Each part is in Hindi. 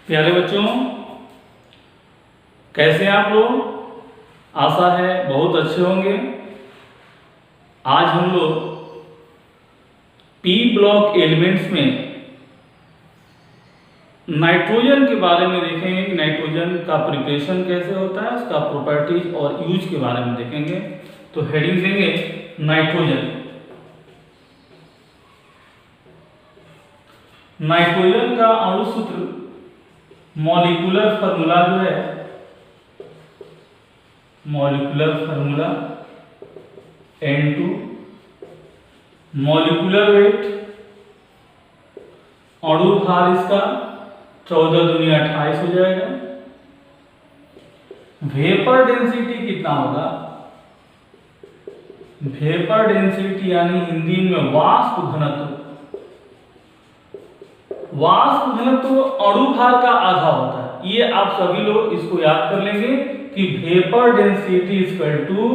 प्यारे बच्चों, कैसे हैं आप लोग? आशा है बहुत अच्छे होंगे। आज हम लोग पी ब्लॉक एलिमेंट्स में नाइट्रोजन के बारे में देखेंगे कि नाइट्रोजन का प्रिपरेशन कैसे होता है, उसका प्रॉपर्टीज और यूज के बारे में देखेंगे। तो हेडिंग देंगे नाइट्रोजन। नाइट्रोजन का अणु सूत्र मॉलिक्यूलर फार्मूला जो है, molecular formula N2, molecular weight अणु भार इसका 14 दूनी 28 हो जाएगा। वेपर डेंसिटी कितना होगा? वेपर डेंसिटी यानी हिंदी में वाष्प घनत्व। वाष्प घनत्व अणु भार का आधा होता है। ये आप सभी लोग इसको याद कर लेंगे कि vapour density equal to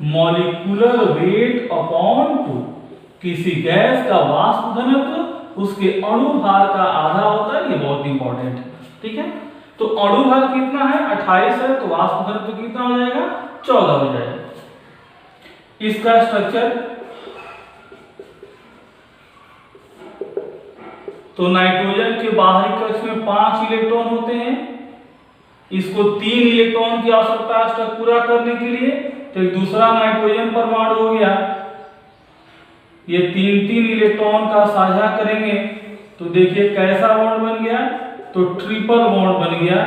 molecular weight upon 2। किसी गैस का वाष्प घनत्व उसके अणु भार का आधा होता है। ये बहुत इंपॉर्टेंट है, ठीक है। तो अणु भार कितना है? 28 है, तो वाष्प घनत्व कितना हो जाएगा? 14 हो जाएगा। इसका स्ट्रक्चर, तो नाइट्रोजन के बाहरी कक्ष में 5 इलेक्ट्रॉन होते हैं। इसको 3 इलेक्ट्रॉन की आवश्यकता है स्ट्रक्चर पूरा करने के लिए। तो एक दूसरा नाइट्रोजन परमाणु हो गया, ये 3 इलेक्ट्रॉन का साझा करेंगे। तो देखिए कैसा बॉन्ड बन गया, तो ट्रिपल बॉन्ड बन गया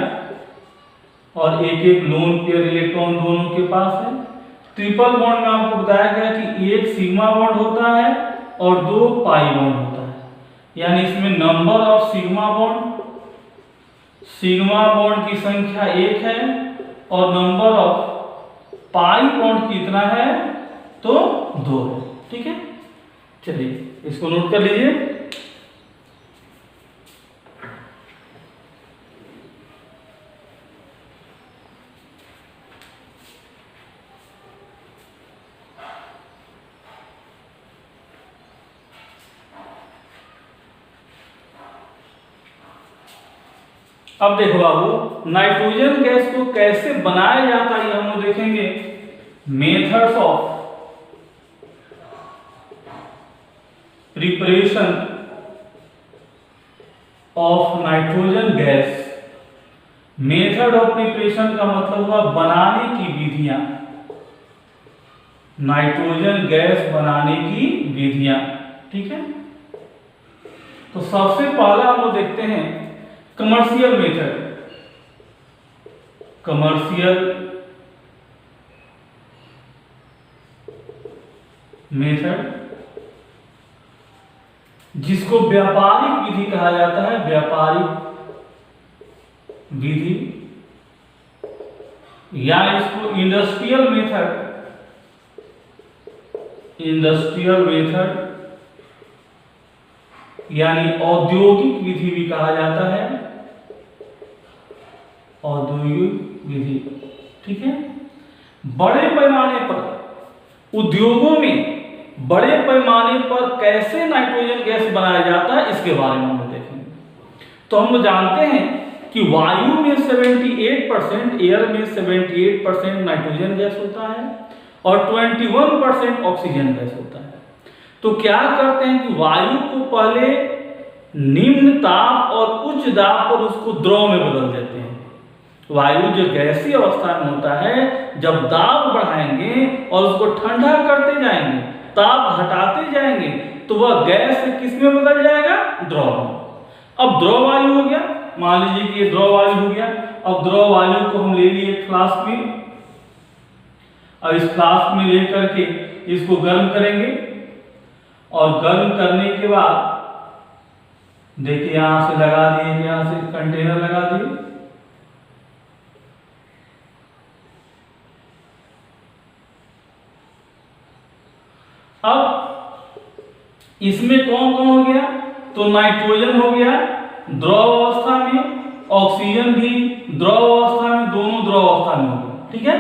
और एक लोन पेयर इलेक्ट्रॉन दोनों के पास है। ट्रिपल बॉन्ड में आपको बताया गया कि एक सिग्मा बॉन्ड होता है और 2 पाई बॉन्ड होता है। यानी इसमें नंबर ऑफ सिग्मा बॉन्ड की संख्या 1 है और नंबर ऑफ पाई बॉन्ड कितना है? तो 2 है, ठीक है। चलिए इसको नोट कर लीजिए। अब देखो बाबू, नाइट्रोजन गैस को कैसे बनाया जाता है हम लोग देखेंगे। Methods of preparation of nitrogen gas. Method of preparation का मतलब हुआ बनाने की विधियां, नाइट्रोजन गैस बनाने की विधियां, ठीक है। तो सबसे पहला हम लोग देखते हैं कमर्शियल मेथड। कमर्शियल मेथड जिसको व्यापारिक विधि कहा जाता है। व्यापारिक विधि या इसको इंडस्ट्रियल मेथड, इंडस्ट्रियल मेथड यानी औद्योगिक विधि भी कहा जाता है। औद्योगिक विधि, ठीक है। बड़े पैमाने पर उद्योगों में बड़े पैमाने पर कैसे नाइट्रोजन गैस बनाया जाता है, इसके बारे में हम देखेंगे। तो हम जानते हैं कि वायु में 78%, एयर में 78% नाइट्रोजन गैस होता है और 21% ऑक्सीजन गैस होता है। तो क्या करते हैं कि वायु को पहले निम्न ताप और उच्च दाब पर उसको द्रव में बदल देते हैं। वायु जो गैसीय अवस्था में होता है, जब दाब बढ़ाएंगे और उसको ठंडा करते जाएंगे, ताप घटाते जाएंगे, तो वह गैस से किस में बदल जाएगा? द्रव में। अब द्रव वायु हो गया, मान लीजिए कि ये द्रव वायु हो गया। अब द्रव वायु को हम ले लिए फ्लास्क में। अब इस फ्लास्क में लेकर के इसको गर्म करेंगे और गर्म करने के बाद देखिए यहां से लगा दिए, यहां से कंटेनर लगा दिए। अब इसमें कौन कौन हो गया? तो नाइट्रोजन हो गया द्रव अवस्था में, ऑक्सीजन भी द्रव अवस्था में, दोनों द्रव अवस्था में हो गए, ठीक है।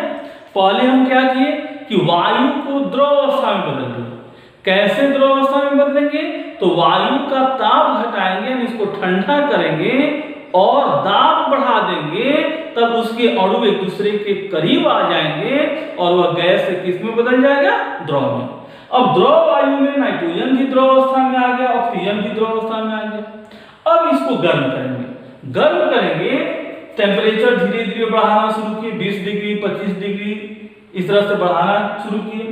पहले हम क्या किए कि वायु को द्रव अवस्था में बदल दिए। कैसे द्रव अवस्था में बदलेंगे? तो वायु का ताप घटाएंगे, इसको ठंडा करेंगे और दाब बढ़ा देंगे तब उसके अणु एक दूसरे के करीब आ जाएंगे और वह गैस से किस में बदल जाएगा? द्रव में। अब द्रव वायु में नाइट्रोजन भी द्रव अवस्था में आ गया, ऑक्सीजन भी द्रव अवस्था में आ गया। अब इसको गर्म करेंगे। गर्म करेंगे, टेम्परेचर धीरे धीरे बढ़ाना शुरू किए, 20 डिग्री 25 डिग्री इस तरह से बढ़ाना शुरू किए।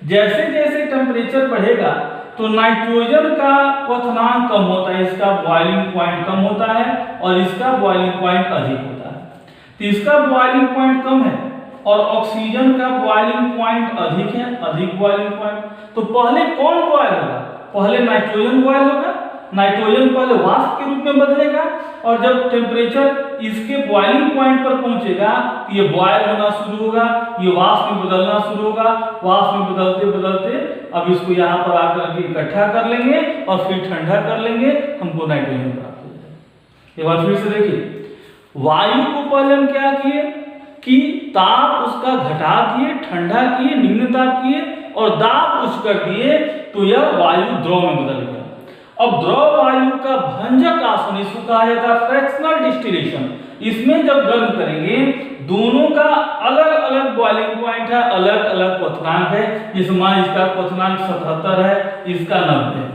जैसे जैसे टेम्परेचर बढ़ेगा तो नाइट्रोजन का क्वथनांक कम होता है, इसका बॉइलिंग पॉइंट कम होता है और इसका बॉइलिंग पॉइंट अधिक होता है। तो इसका बॉइलिंग पॉइंट कम है और ऑक्सीजन का बॉइलिंग पॉइंट अधिक है, अधिक बॉइलिंग पॉइंट। तो पहले कौन बॉयल होगा? पहले नाइट्रोजन बॉयल होगा। नाइट्रोजन पहले वाष्प के रूप में बदलेगा और जब टेम्परेचर इसके बॉइलिंग पॉइंट पर पहुंचेगा तो ये बॉयल होना शुरू होगा, ये वाष्प में बदलना शुरू होगा। वाष्प में बदलते बदलते अब इसको यहाँ पर आकर के इकट्ठा कर लेंगे और फिर ठंडा कर लेंगे, हमको नाइट्रोजन प्राप्त हो जाएगा। एक बार फिर से देखिए, वायु को पहले हम क्या किए कि ताप उसका घटा दिए, ठंडा किए, निम्न ताप किए और दाब उच्च कर दिए, तो यह वायु द्रव में बदल गया। अब द्रव वायु का भंजक आसवन, इसको कहा जाता है फ्रैक्शनल डिस्टिलेशन। इसमें जब गर्म करेंगे दोनों का अलग अलग बॉइलिंग पॉइंट है, अलग अलग क्वथनांक है। जिसमें इसका क्वथनांक 77 है, इसका 90 है।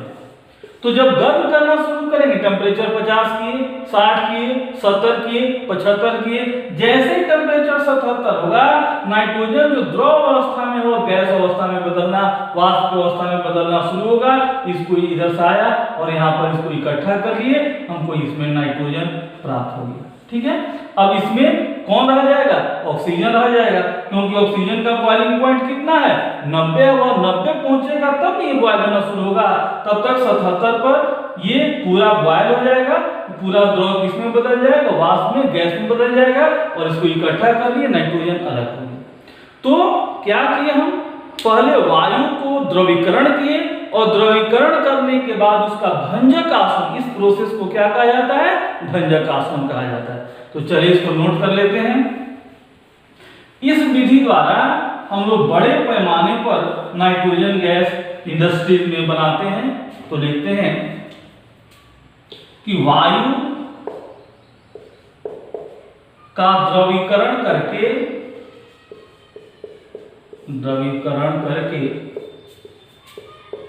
तो जब गर्म करना शुरू करेंगे, टेम्परेचर 50 किए, 60 किए, 70 किए, 75 किए, जैसे टेम्परेचर 77 होगा नाइट्रोजन जो द्रव अवस्था में हो गैस अवस्था में बदलना, वाष्प अवस्था में बदलना शुरू होगा। इसको इधर से आया और यहाँ पर इसको इकट्ठा कर लिए, हमको इसमें नाइट्रोजन प्राप्त हो गया। ठीक है, अब इसमें कौन रह जाएगा? ऑक्सीजन रह जाएगा, क्योंकि ऑक्सीजन का बॉइलिंग पॉइंट कितना है? 90 है। वह 90 पहुंचेगा तब ये बॉयल होना शुरू होगा। तब तक 77 पर ये पूरा बॉयल हो जाएगा, पूरा द्रव किसमें बदल जाएगा? वाष्प में, गैस में बदल जाएगा और इसको इकट्ठा कर लिए, नाइट्रोजन अलग हो गया। तो क्या किए हम? पहले वायु को द्रवीकरण किए और द्रवीकरण करने के बाद उसका भंजक आसवन, इस प्रोसेस को क्या कहा जाता है? भंजक आसवन कहा जाता है। तो चलिए इसको नोट कर लेते हैं। इस विधि द्वारा हम लोग बड़े पैमाने पर नाइट्रोजन गैस इंडस्ट्रीज में बनाते हैं। तो लिखते हैं कि वायु का द्रवीकरण करके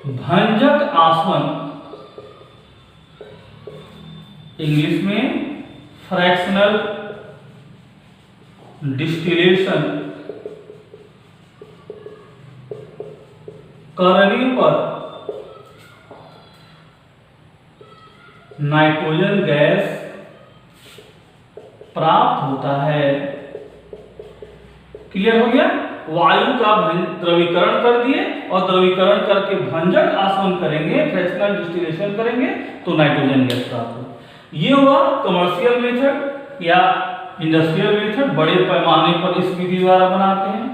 भंजक आसवन, इंग्लिश में फ्रैक्शनल डिस्टिलेशन करने पर नाइट्रोजन गैस प्राप्त होता है। क्लियर हो गया? वायु का द्रवीकरण कर दिए और द्रवीकरण करके भंजक आसवन करेंगे, फ्रैक्शनल डिस्टिलेशन करेंगे तो नाइट्रोजन गैस प्राप्त होगा। ये हुआ कमर्शियल मेथड या इंडस्ट्रियल मेथड, बड़े पैमाने पर इस विधि द्वारा बनाते हैं।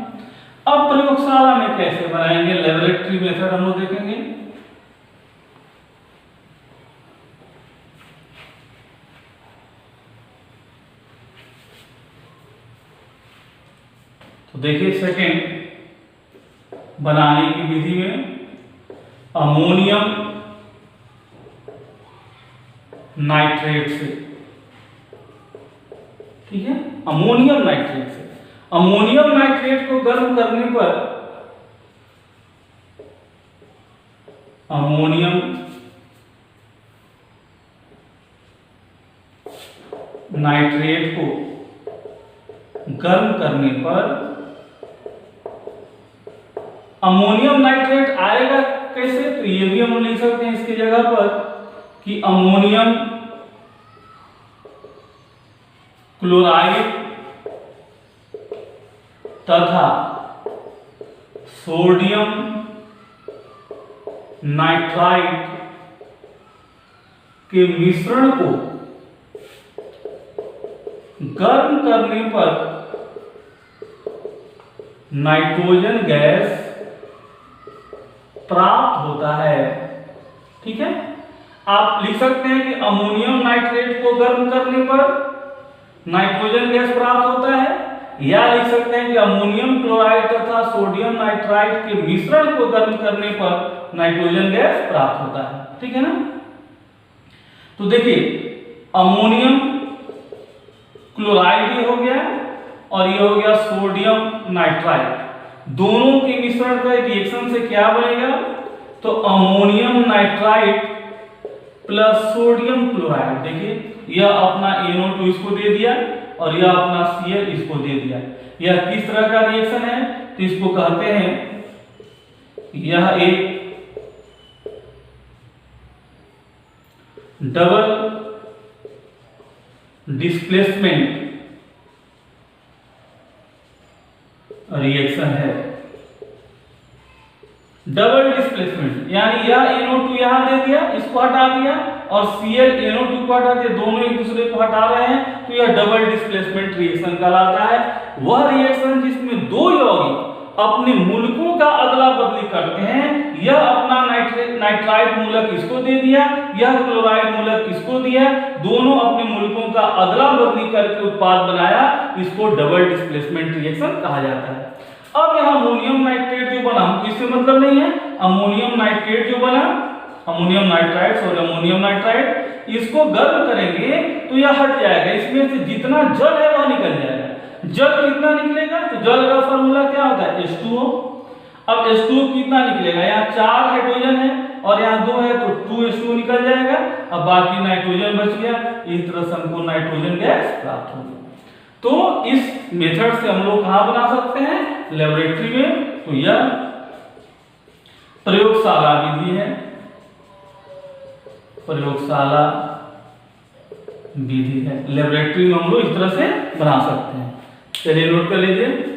अब प्रयोगशाला में कैसे बनाएंगे, लेबोरेटरी मेथड हम लोग देखेंगे। तो देखिए, सेकेंड बनाने की विधि में अमोनियम नाइट्रेट से, ठीक है, अमोनियम नाइट्रेट से। अमोनियम नाइट्रेट को गर्म करने पर अमोनियम नाइट्रेट को गर्म करने पर अमोनियम नाइट्रेट आएगा कैसे? तो ये भी हम लिख सकते हैं इसकी जगह पर कि अमोनियम क्लोराइड तथा सोडियम नाइट्राइट के मिश्रण को गर्म करने पर नाइट्रोजन गैस प्राप्त होता है। ठीक है, आप लिख सकते हैं कि अमोनियम नाइट्रेट को गर्म करने पर नाइट्रोजन गैस प्राप्त होता है, या लिख सकते हैं कि अमोनियम क्लोराइड तथा सोडियम नाइट्राइट के मिश्रण को गर्म करने पर नाइट्रोजन गैस प्राप्त होता है। ठीक है ना? तो देखिए, अमोनियम क्लोराइड ये हो गया और ये हो गया सोडियम नाइट्राइड। दोनों के मिश्रण का रिएक्शन से क्या बनेगा? तो ammonium nitride plus sodium chloride. देखिए यह अपना NO2 इसको दे दिया और यह अपना Cl इसको दे दिया। यह किस तरह का रिएक्शन है? तो इसको कहते हैं, यह एक डबल डिस्प्लेसमेंट रिएक्शन है। डबल डिस्प्लेसमेंट यानी यह NO2 यहां दे दिया, इसको हटा दिया, और Cl NO2 को हटा दिया, दोनों एक दूसरे को हटा रहे हैं, तो यह डबल डिस्प्लेसमेंट रिएक्शन कहलाता है। वह रिएक्शन जिसमें दो यौगिक अपने मूलकों का अदला बदली करते हैं, यह अपना नाइट्राइड मूलक इसको दे दिया, यह क्लोराइड मूलक इसको दिया, दोनों अपने मूलकों का अदला बदली करके उत्पाद बनाया, इसको डबल डिस्प्लेसमेंट रिएक्शन कहा जाता है। अब यह अमोनियम नाइट्रेट जो बना, इससे मतलब नहीं है, अमोनियम नाइट्रेट जो बना, अमोनियम नाइट्राइड और अमोनियम नाइट्राइड, इसको गर्म करेंगे तो यह हट जाएगा, इसमें से जितना जल है वह निकल जाएगा। जल कितना निकलेगा? तो जल का फार्मूला क्या होता है? H2O। अब H2O कितना निकलेगा? यहाँ 4 हाइड्रोजन है और यहाँ 2 है, तो 2H2O निकल जाएगा, अब बाकी नाइट्रोजन बच गया। इस तरह से हमको नाइट्रोजन गैस प्राप्त होगी। तो इस मेथड से हम लोग कहाँ बना सकते हैं? लेबोरेटरी में। तो यह प्रयोगशाला विधि है, प्रयोगशाला विधि है। लेबोरेटरी में हम लोग इस तरह से बना सकते हैं। चलिए नोट कर लीजिए।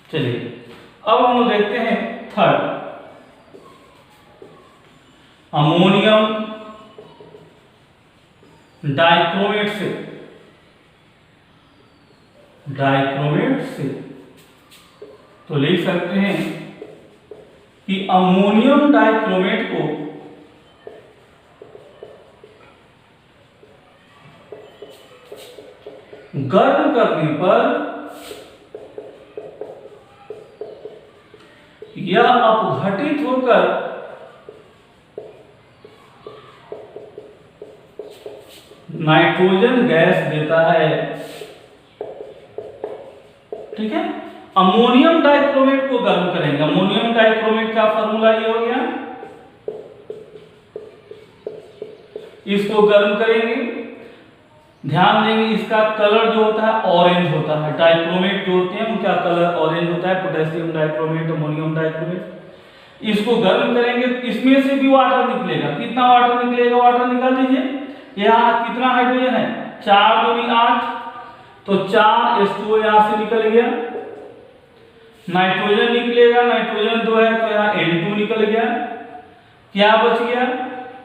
चलिए अब हम लोग देखते हैं थर्ड, अमोनियम डाइक्रोमेट से तो लिख सकते हैं कि अमोनियम डाइक्रोमेट को गर्म करने पर यह अपघटित होकर नाइट्रोजन गैस देता है। ठीक है, अमोनियम डाइक्रोमेट को गर्म करेंगे। अमोनियम डाइक्रोमेट का फार्मूला ये हो गया, इसको गर्म करेंगे, ध्यान देंगे इसका कलर जो होता है ऑरेंज होता है। डाइक्रोमेट जो होते हैं उनका कलर ऑरेंज होता है, पोटेशियम डाइक्रोमेट, अमोनियम डाइक्रोमेट। इसको गर्म करेंगे, इसमें से भी वाटर निकलेगा। कितना वाटर निकलेगा? वाटर निकाल दीजिए। यहाँ कितना हाइड्रोजन है? 4 दूनी 8, तो 4 H2O यहाँ से निकल गया। नाइट्रोजन निकलेगा, नाइट्रोजन 2 है तो यहाँ N2 निकल गया। क्या बच गया?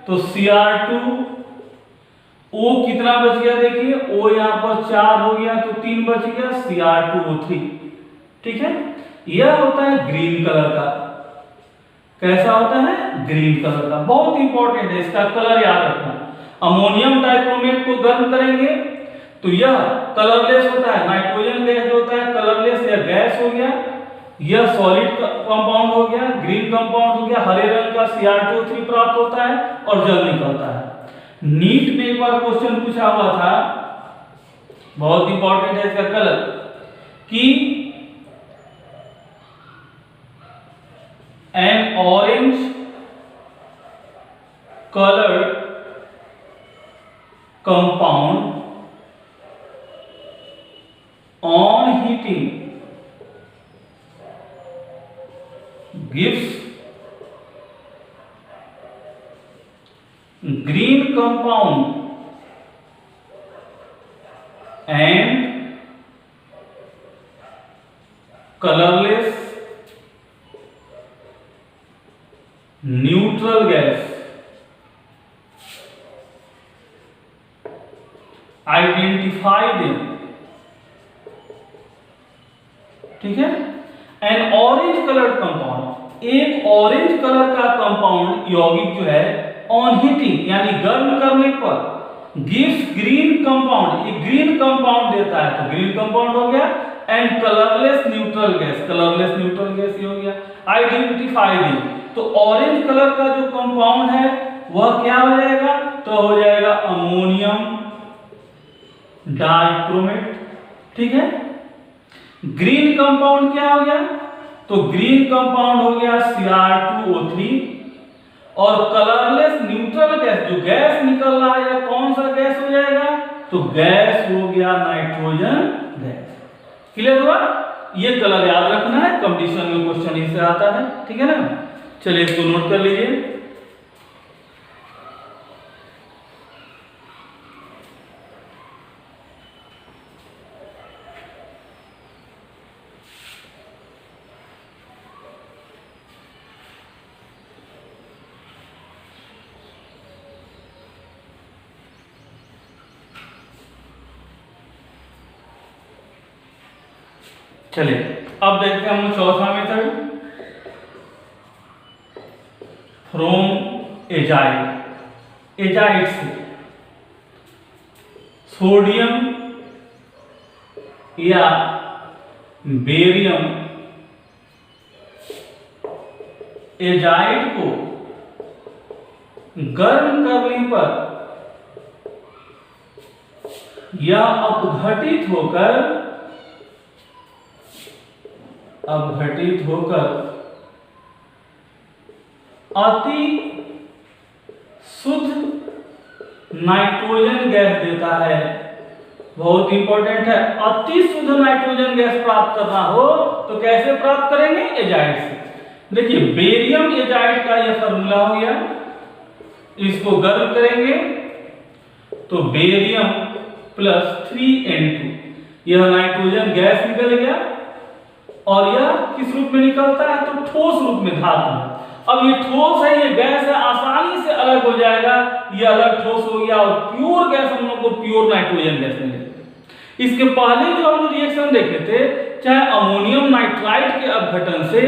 तो Cr2। O कितना बच गया? देखिए O यहाँ पर 4 हो गया तो 3 बच गया, Cr2O3। ठीक है, यह होता है ग्रीन कलर का। कैसा होता है? ग्रीन कलर का। बहुत इंपॉर्टेंट है, इसका कलर याद रखना। अमोनियम डाइक्रोमेट को गर्म करेंगे तो यह कलरलेस होता है। नाइट्रोजन गैस जो होता है कलरलेस, यह गैस हो गया, यह सॉलिड कंपाउंड हो गया, ग्रीन कंपाउंड हो गया, हरे रंग का Cr2O3 प्राप्त होता है और जल निकलता है। नीट में एक बार क्वेश्चन पूछा हुआ था, बहुत इंपॉर्टेंट है इसका कलर, कि an orange colored compound on heating gives green compound and colorless neutral gas. Identify them. ठीक है। एन ऑरेंज कलर्ड कंपाउंड, एक ऑरेंज कलर का कंपाउंड यौगिक जो है ऑन हीटिंग यानी गर्म करने पर गिव्स ग्रीन कंपाउंड, ये ग्रीन कंपाउंड देता है, तो ग्रीन कंपाउंड हो गया। And colourless neutral gas, colourless neutral gas ये हो गया। आइडेंटिफाई दी, तो ऑरेंज कलर का जो कंपाउंड है वह क्या हो जाएगा, तो हो जाएगा अमोनियम डाइक्रोमेट, ठीक है। ग्रीन कंपाउंड क्या हो गया, तो ग्रीन कंपाउंड हो गया Cr2O3। और कलरलेस न्यूट्रल गैस, जो गैस निकल रहा है या कौन सा गैस हो जाएगा, तो गैस हो गया नाइट्रोजन गैस। क्लियर हुआ? ये कलर याद रखना है, कंपटीशन में क्वेश्चन इससे आता है, ठीक है ना। चलिए इसको नोट कर लीजिए। चलिए अब देखते हैं हम चौथा मेथड, फ्रॉम एजाइड। एजाइड से सोडियम या बेरियम एजाइड को गर्म करने पर यह अपघटित होकर अति शुद्ध नाइट्रोजन गैस देता है। बहुत इंपॉर्टेंट है, अति शुद्ध नाइट्रोजन गैस प्राप्त करना हो तो कैसे प्राप्त करेंगे, एजाइड से। देखिए बेरियम एजाइड का यह फॉर्मूला हो गया, इसको गर्म करेंगे तो बेरियम प्लस 3N2, यह नाइट्रोजन गैस निकल गया। और यह किस रूप में निकलता है, तो ठोस रूप में, धातु में। अब ये ठोस है, ये गैस है, आसानी से अलग हो जाएगा, ये अलग ठोस हो गया और प्योर गैस हम लोग को प्योर नाइट्रोजन गैस मिलेगी। इसके पहले जो हम रिएक्शन देखे थे, चाहे अमोनियम नाइट्राइड के अपघटन से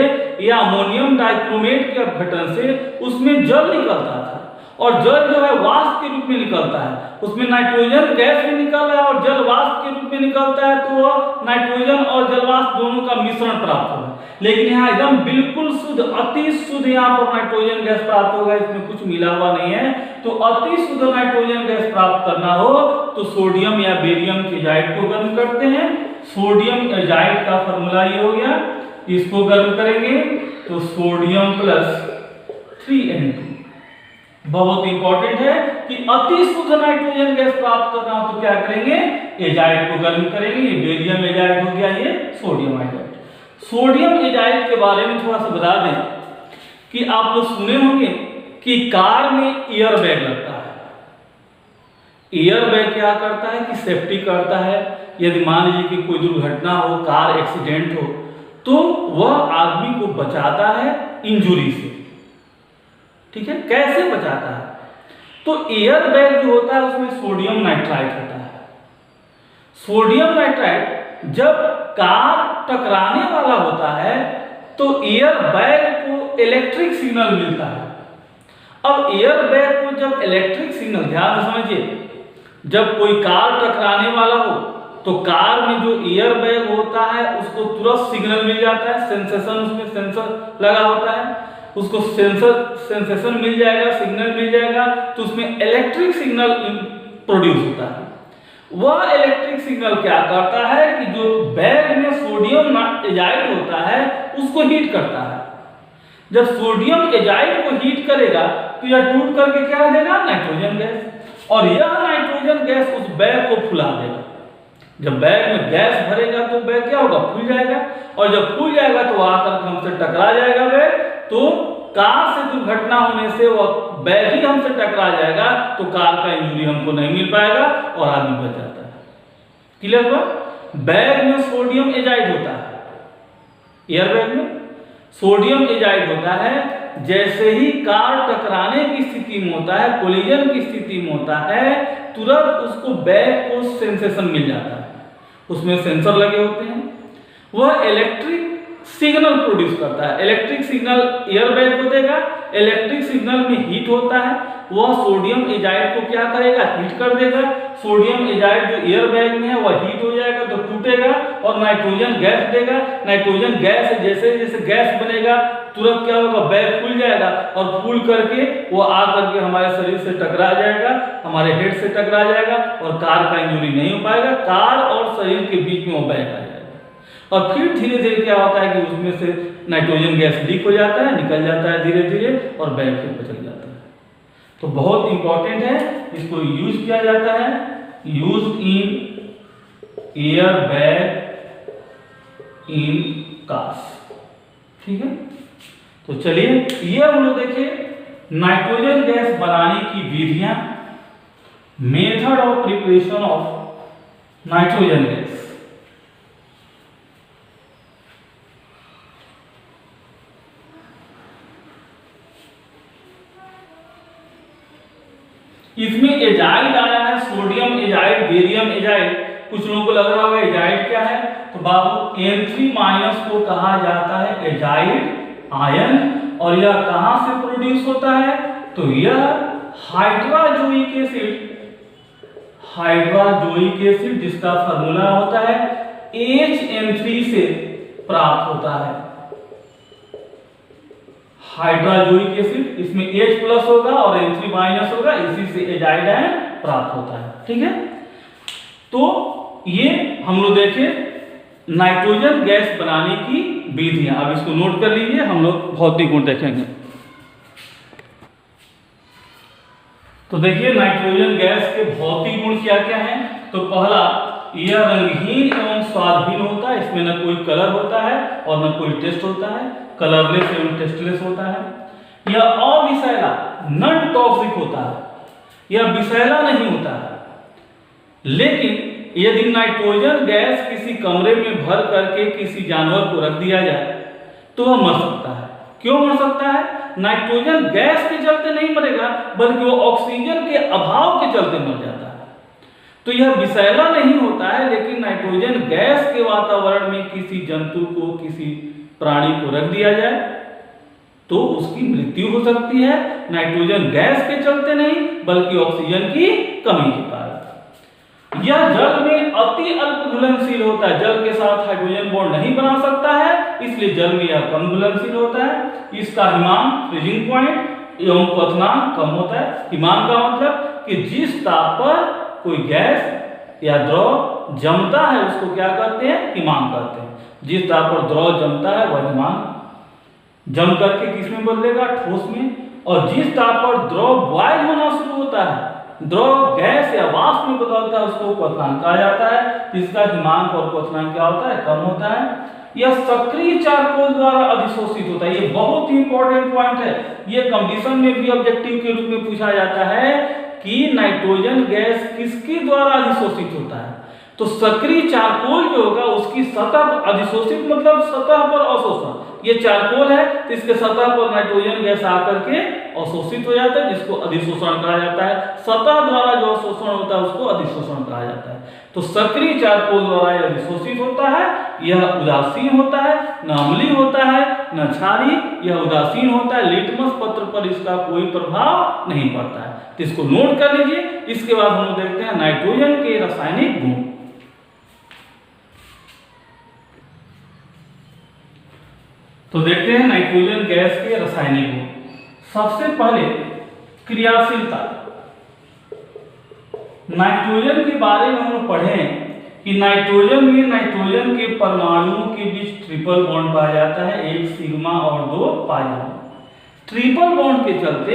या अमोनियम डाइक्रोमेट के अपघटन से, उसमें जल निकलता था और जल जो है वाष्प के रूप में निकलता है, उसमें नाइट्रोजन गैस भी निकल रहा है और जल वाष्प के रूप में निकलता है, तो वह नाइट्रोजन और जल वाष्प दोनों का मिश्रण प्राप्त होगा। लेकिन यहाँ एकदम बिल्कुल शुद्ध, अति शुद्ध यहाँ पर नाइट्रोजन गैस प्राप्त होगा, इसमें कुछ मिला हुआ नहीं है। तो अति शुद्ध नाइट्रोजन गैस प्राप्त करना हो तो सोडियम या बेरियम के एजाइड को गर्म करते हैं। सोडियम एजाइड का फॉर्मूला ये हो गया, इसको गर्म करेंगे तो सोडियम प्लस 3N2। बहुत इंपॉर्टेंट है कि अति शुद्ध नाइट्रोजन गैस प्राप्त करना हो तो क्या करेंगे, एजाइड को गर्म करेंगे। ये बेरियम एजाइड हो गया, ये सोडियम एजाइड। सोडियम एजाइड के बारे में थोड़ा सा बता दें कि आप लोग सुने होंगे कि कार में एयर बैग लगता है। एयर बैग क्या करता है कि सेफ्टी करता है। यदि मान लीजिए कि कोई दुर्घटना हो, कार एक्सीडेंट हो, तो वह आदमी को बचाता है इंजुरी से, ठीक है। कैसे बचाता है, तो एयर बैग जो होता है उसमें सोडियम नाइट्राइट होता है। सोडियम नाइट्राइट जब कार टकराने वाला होता है तो एयर बैग को इलेक्ट्रिक सिग्नल मिलता है। अब एयर बैग को जब इलेक्ट्रिक सिग्नल, ध्यान से समझिए, जब कोई कार टकराने वाला हो तो कार में जो एयर बैग होता है उसको तुरंत सिग्नल मिल जाता है, सेंसेशन, उसमें सेंसर लगा होता है, उसको सेंसेशन मिल जाएगा, सिग्नल मिल जाएगा, तो उसमें इलेक्ट्रिक सिग्नल प्रोड्यूस होता है। वह इलेक्ट्रिक सिग्नल क्या करता है कि जो बैग में सोडियम एजाइड होता है उसको हीट करता है। जब सोडियम एजाइड को हीट करेगा तो यह टूट करके क्या देगा, नाइट्रोजन गैस, और यह नाइट्रोजन गैस उस बैग को फुला देगा। जब बैग में गैस भरेगा तो बैग क्या होगा, फूल जाएगा, और जब फूल जाएगा तो आकर हमसे टकरा जाएगा बैग, तो कार से दुर्घटना होने से वह बैग ही हमसे टकरा जाएगा, तो कार का इंजरी हमको नहीं मिल पाएगा और आदमी बच जाता है। क्लियर हुआ? बैग में सोडियम एजाइड होता है, एयर बैग में सोडियम एजाइड होता है। जैसे ही कार टकराने की स्थिति में होता है, कोलिजन की स्थिति में होता है, तुरंत उसको बैग को सेंसेशन मिल जाता है, उसमें सेंसर लगे होते हैं, वह इलेक्ट्रिक सिग्नल प्रोड्यूस करता है। इलेक्ट्रिक सिग्नल एयर बैग को देगा, इलेक्ट्रिक सिग्नल में हीट होता है, वह सोडियम एजाइड को क्या करेगा, हीट कर देगा। सोडियम एजाइड जो एयर बैग में है वह हीट हो जाएगा तो टूटेगा और नाइट्रोजन गैस देगा। नाइट्रोजन गैस जैसे जैसे गैस बनेगा तुरंत क्या होगा, बैग फूल जाएगा और फूल करके वो आ करके हमारे शरीर से टकरा जाएगा, हमारे हेड से टकरा जाएगा और कार का इंजरी नहीं हो पाएगा। कार और शरीर के बीच में वो बैग आ जाएगा और फिर धीरे धीरे क्या होता है कि उसमें से नाइट्रोजन गैस लीक हो जाता है, निकल जाता है धीरे धीरे और बैग फिर बचल जाता है। तो बहुत इंपॉर्टेंट है, इसको यूज किया जाता है, use in air bag in cars. ठीक है, तो चलिए ये हम लोग देखें नाइट्रोजन गैस बनाने की विधियां, method of preparation of nitrogen gas. इसमें एजाइड आया है, सोडियम एजाइड, बेरियम एजाइड। कुछ लोगों को लग रहा होगा एजाइड क्या है, तो बाबू N3- को कहा जाता है एजाइड आयन और यह कहां से प्रोड्यूस होता है, तो यह हाइड्रोजोइक एसिड जिसका फार्मूला होता है HN3 से प्राप्त होता है। हाइड्रोजोइक एसिड, इसमें H+ होगा और N3- होगा, इसी से एजाइड आयन प्राप्त होता है। ठीक है, तो ये हम लोग देखे नाइट्रोजन गैस बनाने की विधियां। अब इसको नोट कर लीजिए, हम लोग भौतिक गुण देखेंगे। तो देखिए नाइट्रोजन गैस के भौतिक गुण क्या क्या हैं। तो पहला, यह रंगहीन एवं स्वादहीन होता है, इसमें न कोई कलर होता है और न कोई टेस्ट होता है, कलरलेस एवं टेस्टलेस होता है। यह अविषैला नॉन टॉक्सिक होता है, यह विषैला नहीं होता है। लेकिन यदि नाइट्रोजन गैस किसी कमरे में भर करके किसी जानवर को रख दिया जाए तो वह मर सकता है। क्यों मर सकता है? नाइट्रोजन गैस के चलते नहीं मरेगा, बल्कि वो ऑक्सीजन के अभाव के चलते मर जाता है। तो यह विषैला नहीं होता है, लेकिन नाइट्रोजन गैस के वातावरण में किसी जंतु को, किसी प्राणी को रख दिया जाए तो उसकी मृत्यु हो सकती है, नाइट्रोजन गैस के चलते नहीं बल्कि ऑक्सीजन की कमी के कारण। यह जल में अति अल्प घुलनशील होता है, जल के साथ हाइड्रोजन बॉन्ड नहीं बना सकता है, इसलिए जल में यह कम घुलनशील होता है। इसका हिमांक फ्रीजिंग पॉइंट एवं क्वथनांक कम होता है। हिमांक का मतलब कि जिस ताप पर कोई गैस या द्रव जमता है उसको क्या कहते हैं, हिमांक कहते हैं। जिस ताप पर द्रव जमता है वह हिमांक जम करके किसमें बदलेगा, ठोस में। और जिस ताप पर द्रव बॉयल होना शुरू होता है, द्रव गैस या वाष्प में बदलता है, उसको क्वथनांक कहा जाता है, जिसका हिमांक और क्वथनांक क्या होता है, कम होता है। यह सक्रिय चारकोल द्वारा अधिशोषित होता है। ये बहुत ही इंपॉर्टेंट पॉइंट है, ये कंडीशन में भी ऑब्जेक्टिव के रूप में पूछा जाता है कि नाइट्रोजन गैस किसके द्वारा अधिशोषित होता है। तो सक्रिय चारकोल जो होगा उसकी सतह अधिशोषित मतलब सतह पर अवशोषण, ये चारकोल है तो इसके सतह पर नाइट्रोजन गैस आकर के अवशोषित हो जाता है, जिसको अधिशोषण कहा जाता है। सतह द्वारा जो अवशोषण होता है उसको अधिशोषण कहा जाता है। तो सक्रिय चारकोल द्वारा यह अधिशोषित होता है। यह उदासीन होता है, न अम्लीय होता है, न क्षारीय, यह उदासीन होता है। लिटमस पत्र पर इसका कोई प्रभाव नहीं पड़ता है, तो इसको नोट कर लीजिए। इसके बाद हम लोग देखते हैं नाइट्रोजन के रासायनिक गुण। तो देखते हैं नाइट्रोजन गैस के रासायनिक गुण। सबसे पहले क्रियाशीलता। नाइट्रोजन के बारे में हम लोग पढ़े कि नाइट्रोजन में नाइट्रोजन के परमाणुओं के बीच ट्रिपल बॉन्ड पाया जाता है, एक सिग्मा और 2 पाई बॉन्ड। ट्रिपल बॉन्ड के चलते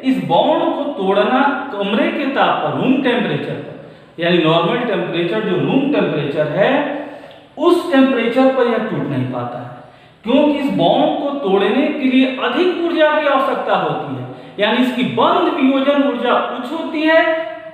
इस बॉन्ड को तोड़ना कमरे के ताप पर, रूम टेम्परेचर पर, यानी नॉर्मल टेम्परेचर जो रूम टेम्परेचर है उस टेम्परेचर पर यह टूट नहीं पाता है, क्योंकि इस बॉन्ड को तोड़ने के लिए अधिक ऊर्जा की आवश्यकता होती है। यानी इसकी बंध वियोजन ऊर्जा उच्च होती है।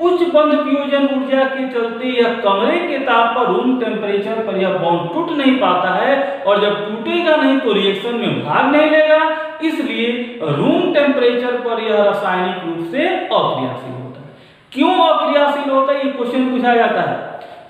उच्च बंध वियोजन ऊर्जा के चलते यह कमरे के ताप पर, रूम टेम्परेचर पर यह बॉन्ड टूट नहीं पाता है, और जब टूटेगा नहीं तो रिएक्शन में भाग नहीं लेगा, इसलिए रूम टेम्परेचर पर यह रासायनिक रूप से अक्रियाशील होता है। क्यों अक्रियाशील होता है, ये क्वेश्चन पूछा जाता है।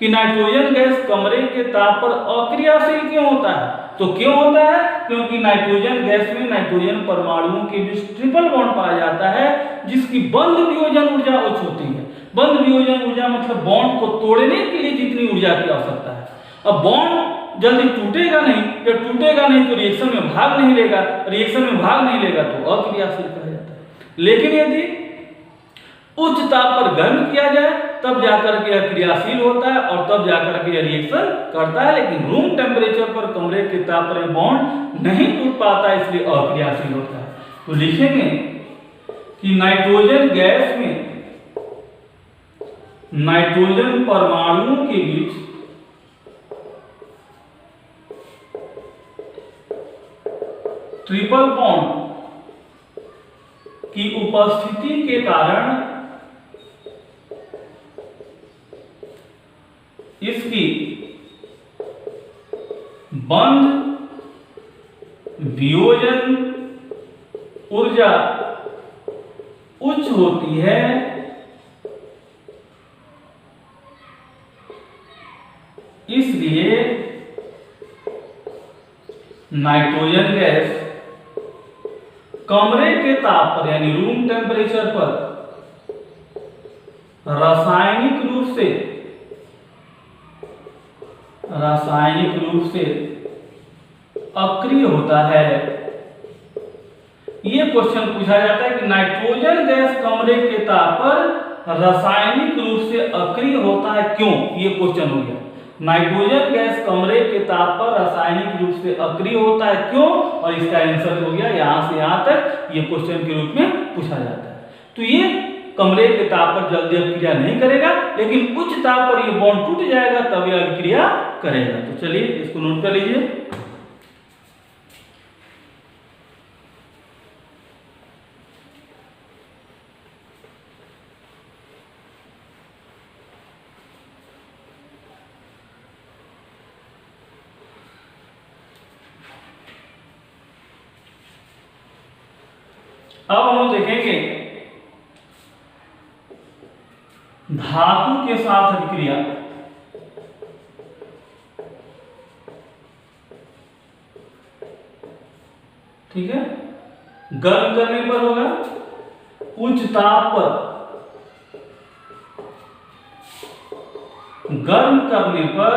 कि नाइट्रोजन गैस कमरे के ताप पर अक्रियाशील क्यों होता है। तो क्यों होता है, क्योंकि नाइट्रोजन गैस में नाइट्रोजन परमाणुओं के बीच ट्रिपल बॉन्ड पाया जाता है, जिसकी बंध वियोजन ऊर्जा उच्च होती है। बंध वियोजन ऊर्जा मतलब बॉन्ड को तोड़ने के लिए जितनी ऊर्जा की आवश्यकता है। अब बॉन्ड जल्दी टूटेगा नहीं, जब टूटेगा नहीं तो रिएक्शन में भाग नहीं लेगा, रिएक्शन में भाग नहीं लेगा तो अक्रियाशील कहा जाता है। लेकिन यदि उच्च ताप पर गर्म किया जाए तब जाकर के यह क्रियाशील होता है और तब जाकर के यह रिएक्शन करता है। लेकिन रूम टेम्परेचर पर कमरे के ताप पर बॉन्ड नहीं टूट पाता, इसलिए अक्रियाशील होता है। तो लिखेंगे कि नाइट्रोजन गैस में नाइट्रोजन परमाणुओं के बीच ट्रिपल बॉन्ड की उपस्थिति के कारण इसकी बंध वियोजन ऊर्जा उच्च होती है, इसलिए नाइट्रोजन गैस कमरे के ताप पर यानी रूम टेम्परेचर पर रासायनिक रूप से अक्रिय होता है। यह क्वेश्चन पूछा जाता है कि नाइट्रोजन गैस कमरे के ताप पर रासायनिक रूप से अक्रिय होता है, क्यों। यह क्वेश्चन हो गया, नाइट्रोजन गैस कमरे के ताप पर रासायनिक रूप से अक्रिय होता है, क्यों। और इसका आंसर हो गया यहां से यहां तक, ये क्वेश्चन के रूप में पूछा जाता है। तो ये कमरे के ताप पर जल्दी अभिक्रिया नहीं करेगा, लेकिन उच्च ताप पर ये बॉन्ड टूट जाएगा तब यह अभिक्रिया करेगा। तो चलिए इसको नोट कर लीजिए। अब हम लोग देखेंगे धातु के साथ अभिक्रिया। ठीक है, गर्म करने पर होगा, उच्च ताप पर गर्म करने पर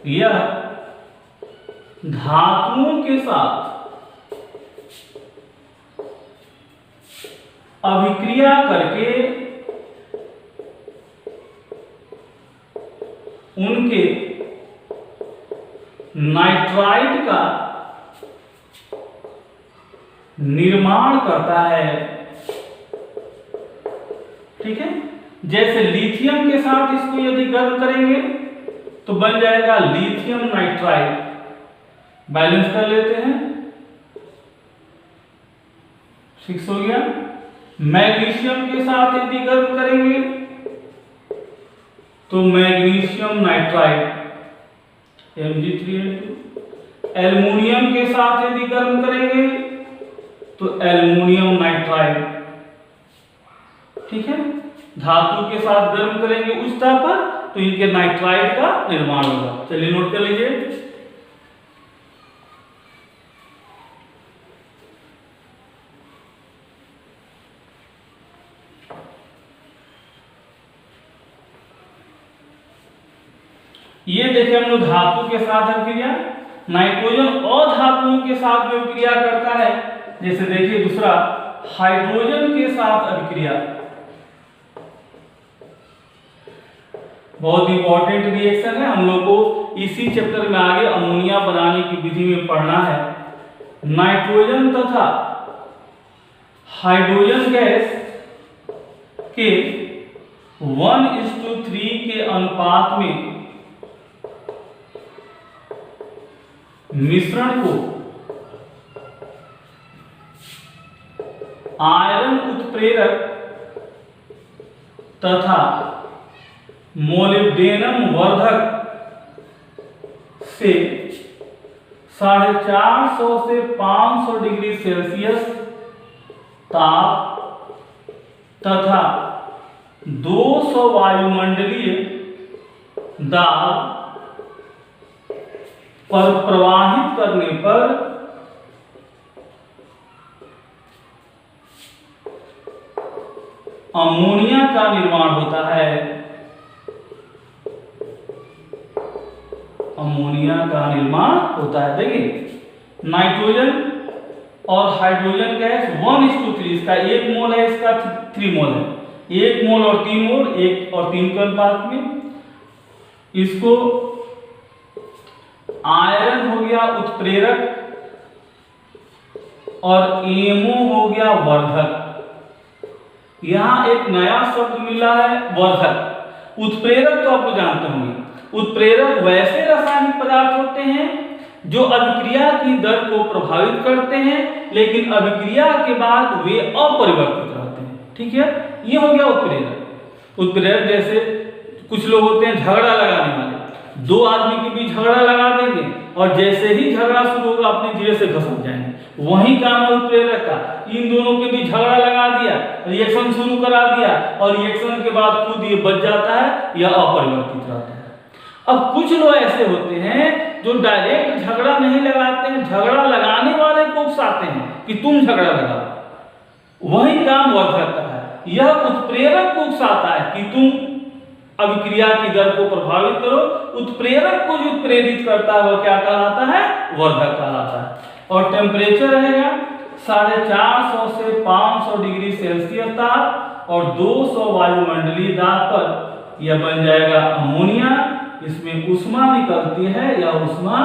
यह धातुओं के साथ अभिक्रिया करके उनके नाइट्राइड का निर्माण करता है। ठीक है, जैसे लिथियम के साथ इसको यदि गर्म करेंगे तो बन जाएगा लिथियम नाइट्राइड। बैलेंस कर लेते हैं, 6 हो गया। मैग्नीशियम के साथ यदि गर्म करेंगे तो मैग्नीशियम नाइट्राइड Mg3N2। एल्युमिनियम के साथ यदि गर्म करेंगे तो एल्युमिनियम नाइट्राइड। ठीक है, धातु के साथ गर्म करेंगे उच्च ताप पर तो इनके नाइट्राइड का निर्माण होगा। चलिए नोट कर लीजिए। ये देखिए हम लोग धातु के साथ अभिक्रिया, नाइट्रोजन और धातुओं के साथ में अभिक्रिया करता है। जैसे देखिए दूसरा हाइड्रोजन के साथ अभिक्रिया, बहुत इंपॉर्टेंट रिएक्शन है, हम लोग को इसी चैप्टर में आगे अमोनिया बनाने की विधि में पढ़ना है। नाइट्रोजन तथा हाइड्रोजन गैस के 1:3 के अनुपात में मिश्रण को आयरन उत्प्रेरक तथा मोलिब्डेनम वर्धक से 450 से 500 डिग्री सेल्सियस ताप तथा 200 वायुमंडलीय दाब पर प्रवाहित करने पर अमोनिया का निर्माण होता है। अमोनिया का निर्माण होता है। देखिए नाइट्रोजन और हाइड्रोजन गैस 1:3, इसका 1 मोल है, इसका 3 मोल है। 1 मोल और 3 मोल, 1 और 3 के अनुपात में। इसको आयरन हो गया उत्प्रेरक और एमओ हो गया वर्धक। यहां एक नया शब्द मिला है, वर्धक। उत्प्रेरक तो आप लोग जानते होंगे। उत्प्रेरक वैसे रासायनिक पदार्थ होते हैं जो अभिक्रिया की दर को प्रभावित करते हैं, लेकिन अभिक्रिया के बाद वे अपरिवर्तित रहते हैं। ठीक है, ये हो गया उत्प्रेरक। उत्प्रेरक जैसे कुछ लोग होते हैं झगड़ा लगाने वाले, दो आदमी के बीच झगड़ा लगा देंगे और जैसे ही झगड़ा शुरू होगा अपने धीरे से घसक जाएंगे। वही काम है उत्प्रेरक का। इन दोनों के बीच झगड़ा लगा दिया, रिएक्शन शुरू करा दिया और रिएक्शन के बाद खुद ये बच जाता है या अपरिवर्तित रहता है। अब कुछ लोग ऐसे होते हैं जो डायरेक्ट झगड़ा नहीं लगाते हैं, झगड़ा लगाने वाले को उकसाते हैं कि तुम झगड़ा लगाओ। वही काम वर्धक का है। यह उत्प्रेरक को उकसाता है कि तुम अभिक्रिया की दर को प्रभावित करो। उत्प्रेरक को जो प्रेरित करता है वह क्या कहलाता है? वर्धक कहलाता है। और टेम्परेचर रहेगा 450 से 500 डिग्री सेल्सियस ताप और 200 वायुमंडलीय दाब पर यह बन जाएगा अमोनिया। इसमें ऊष्मा निकलती है या ऊष्मा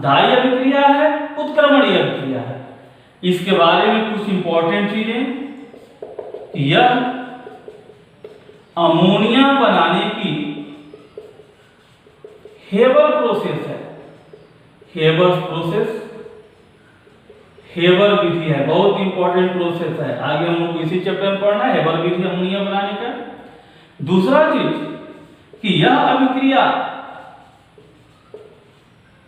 दायी अभिक्रिया है, उत्क्रमणीय अभिक्रिया है। इसके बारे में कुछ इंपॉर्टेंट चीजें, यह अमोनिया बनाने की हेबर प्रोसेस है। हेबर प्रोसेस, हेबर विधि है, बहुत इंपॉर्टेंट प्रोसेस है। आगे हम लोग इसी चैप्टर में पढ़ना है हेबर विधि अमोनिया बनाने का। दूसरा चीज कि यह अभिक्रिया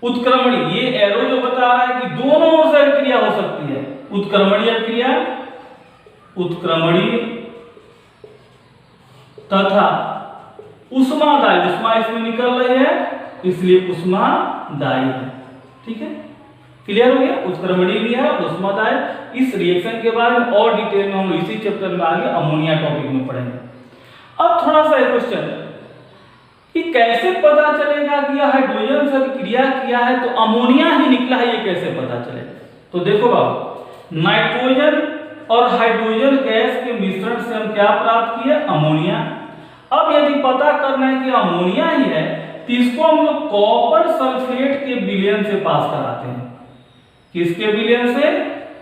उत्क्रमणीय, ये एरो जो बता रहा है कि दोनों ओर से अभिक्रिया हो सकती है। उत्क्रमणीय अभिक्रिया, उत्क्रमणीय तथा ऊष्मादायी, ऊष्मा इसमें निकल रही है इसलिए ऊष्मादायी है। ठीक है, क्लियर हो गया? उत्क्रमणीय भी है, ऊष्मादायी। इस रिएक्शन के बारे में और डिटेल में हम इसी चैप्टर में आगे अमोनिया टॉपिक में पढ़ेंगे। अब थोड़ा सा क्वेश्चन कि कैसे पता चलेगा कि यह हाइड्रोजन से अभिक्रिया किया है तो अमोनिया ही निकला है, ये कैसे पता चलेगा? तो देखो बाबू, नाइट्रोजन और हाइड्रोजन गैस के मिश्रण से हम क्या प्राप्त किए? अमोनिया। अब यदि पता करना है कि अमोनिया ही है तो इसको हम लोग कॉपर सल्फेट के विलयन से पास कराते हैं। किसके विलयन से?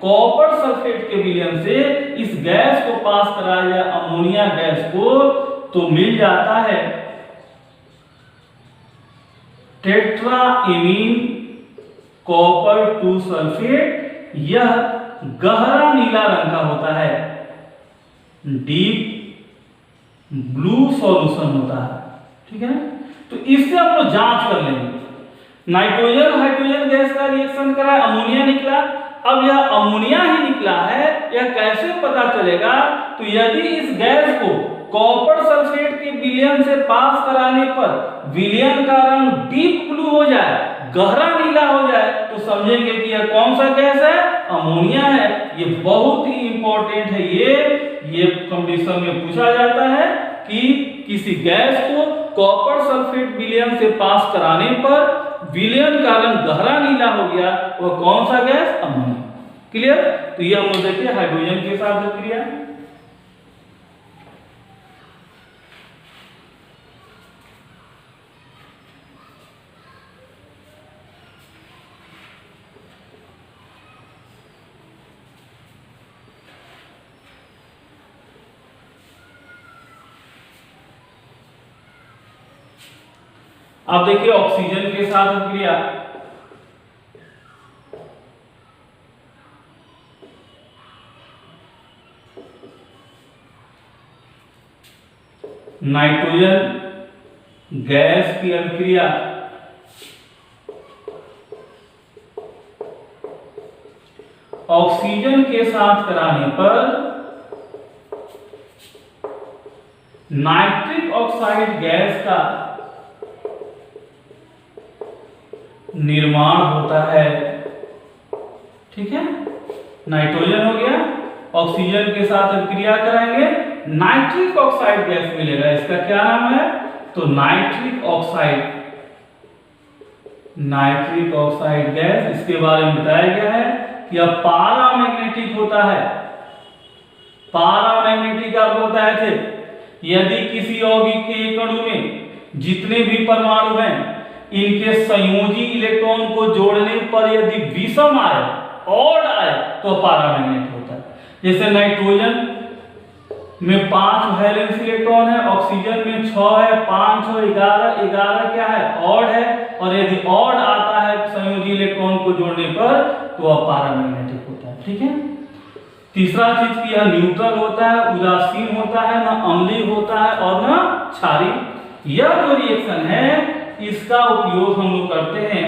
कॉपर सल्फेट के विलयन से इस गैस को पास कराया जाए, अमोनिया गैस को, तो मिल जाता है टेट्राएमीन कॉपर 2 सल्फेट। यह गहरा नीला रंग का होता है, डीप ब्लू सॉल्यूशन होता है। ठीक है, तो इससे हम लोग जांच कर लेंगे। नाइट्रोजन हाइड्रोजन गैस का रिएक्शन करा, अमोनिया निकला। अब यह अमोनिया ही निकला है, यह कैसे पता चलेगा? तो यदि इस गैस को कॉपर सल्फेट के विलयन से पास कराने पर विलयन का रंग डीप ब्लू हो जाए, गहरा नीला हो जाए, तो समझेंगे कि यह कौन सा गैस है? अमोनिया है। ये बहुत ही इंपॉर्टेंट है। ये कंडीशन में पूछा जाता है कि किसी गैस को कॉपर सल्फेट विलयन से पास कराने पर विलयन का रंग गहरा नीला हो गया, वह कौन सा गैस? अमोनिया। क्लियर? तो ये हम लोग देखिए हाइड्रोजन के साथ अभिक्रिया। अब देखिए ऑक्सीजन के साथ अभिक्रिया। नाइट्रोजन गैस की अभिक्रिया ऑक्सीजन के साथ कराने पर नाइट्रिक ऑक्साइड गैस का निर्माण होता है। ठीक है, नाइट्रोजन हो गया, ऑक्सीजन के साथ अभिक्रिया कराएंगे, नाइट्रिक ऑक्साइड गैस मिलेगा। इसका क्या नाम है? तो nitric oxide, nitric oxide gas. इसके बारे में बताया गया है कि यह पारामैग्नेटिक होता है। पारामैग्नेटिक आपको बताए थे, यदि किसी यौगिक के एक अणु में जितने भी परमाणु हैं, इनके संयोजी इलेक्ट्रॉन को जोड़ने पर यदि विषम आए, ऑड आए, तो पारामैग्नेट होता है। जैसे नाइट्रोजन में 5 वैलेंस इलेक्ट्रॉन है, ऑक्सीजन में 6 है, 5 और 11, 11 क्या है? ऑड है। और यदि ऑड आता है संयोजी इलेक्ट्रॉन को जोड़ने पर, तो वह पारामैग्नेटिक होता है। ठीक है, तीसरा चीज कि यह न्यूट्रल होता है, उदासीन होता है, ना अम्लीय होता है और ना क्षारीय। यह जो रिएक्शन है, इसका उपयोग हम लोग करते हैं,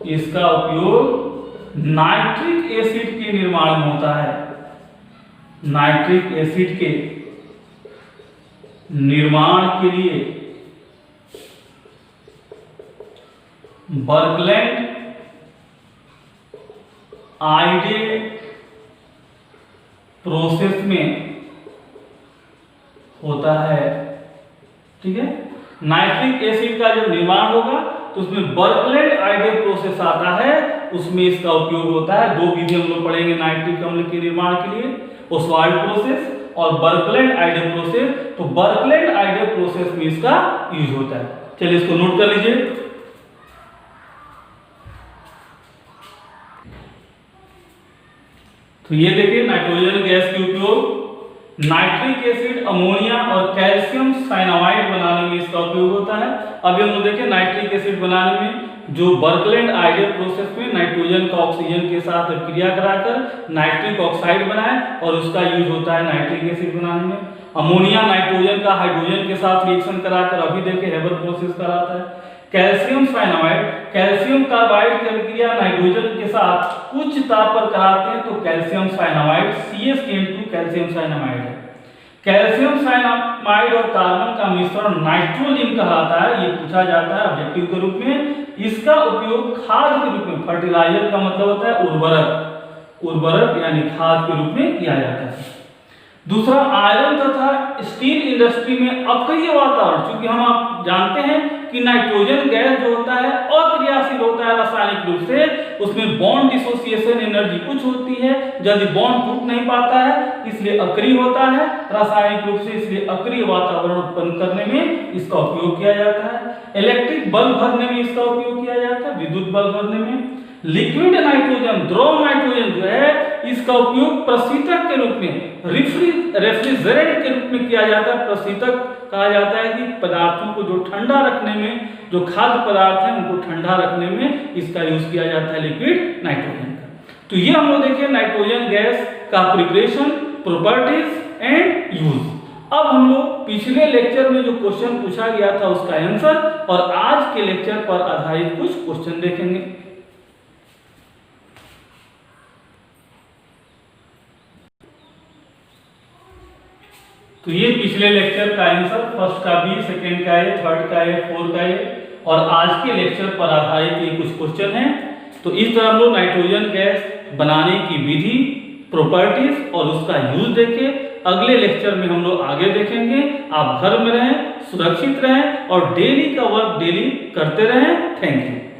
इसका उपयोग नाइट्रिक एसिड के निर्माण में होता है। नाइट्रिक एसिड के निर्माण के लिए बर्कलैंड आइडे प्रोसेस में होता है। ठीक है, नाइट्रिक एसिड का जब निर्माण होगा तो उसमें बर्कलैंड आइडे प्रोसेस आता है, उसमें इसका उपयोग होता है। दो विधि हम लोग पढ़ेंगे नाइट्रिक अम्ल के निर्माण के लिए, ओस्वाल्ड प्रोसेस और बर्कलैंड आइडे प्रोसेस। तो बर्कलैंड आइडे प्रोसेस में इसका यूज होता है। चलिए इसको नोट कर लीजिए। तो ये देखिए नाइट्रोजन गैस के उपयोग, नाइट्रिक एसिड, अमोनिया और कैल्शियम साइनामाइड बनाने में इसका उपयोग होता है। अभी हम लोग देखिए नाइट्रिक एसिड बनाने में जो बर्कलैंड आइडे प्रोसेस में नाइट्रोजन का ऑक्सीजन के साथ क्रिया कराकर नाइट्रिक ऑक्साइड बनाए और उसका यूज होता है नाइट्रिक एसिड बनाने में। अमोनिया नाइट्रोजन का हाइड्रोजन के साथ रिएक्शन कराकर अभी देखिए हेबर प्रोसेस कराता है। कैल्शियम साइनामाइड, कैल्शियम कार्बाइड की अभिक्रिया नाइट्रोजन के साथ उच्च ताप पर कराते हैं, तो calcium cyanamide CH2 calcium cyanamide है। कैल्शियम साइनामाइड और कार्बन का मिश्रण नाइट्रोलिन कहलाता है। ये पूछा जाता है ऑब्जेक्टिव के रूप में। इसका उपयोग खाद के रूप में, फर्टिलाइजर का मतलब होता है उर्वरक, उर्वरक यानी खाद के रूप में किया जाता है। दूसरा, आयरन तथा स्टील इंडस्ट्री में अक्रिय वातावरण, क्योंकि हम आप जानते हैं कि नाइट्रोजन गैस जो होता है अक्रियाशील होता है रासायनिक रूप से, उसमें बॉन्ड डिसोसिएशन एनर्जी कुछ होती है, जल्दी बॉन्ड टूट नहीं पाता है, इसलिए अक्रिय होता है रासायनिक रूप से, इसलिए अक्रिय वातावरण उत्पन्न करने में इसका उपयोग किया जाता है। इलेक्ट्रिक बल्ब भरने में इसका उपयोग किया जाता है, विद्युत बल्ब भरने में। लिक्विड नाइट्रोजन, द्रव नाइट्रोजन जो है, इसका उपयोग प्रशीतक के रूप में, रेफ्रिजरेंट के रूप में किया जाता है। प्रशीतक कहा जाता है कि पदार्थों को जो ठंडा रखने में, जो खाद्य पदार्थ हैं उनको ठंडा रखने में इसका यूज किया जाता है लिक्विड नाइट्रोजन का। तो ये हम लोग देखिए नाइट्रोजन गैस का प्रिपरेशन, प्रॉपर्टीज एंड यूज। अब हम लोग पिछले लेक्चर में जो क्वेश्चन पूछा गया था उसका आंसर और आज के लेक्चर पर आधारित कुछ क्वेश्चन देखेंगे। तो ये पिछले लेक्चर का आंसर, फर्स्ट का भी, सेकंड का है, थर्ड का है, फोर्थ का है और आज के लेक्चर पर आधारित ये कुछ क्वेश्चन हैं। तो इस तरह हम लोग नाइट्रोजन गैस बनाने की विधि, प्रॉपर्टीज और उसका यूज देखें। अगले लेक्चर में हम लोग आगे देखेंगे। आप घर में रहें, सुरक्षित रहें और डेली का वर्क डेली करते रहें। Thank you.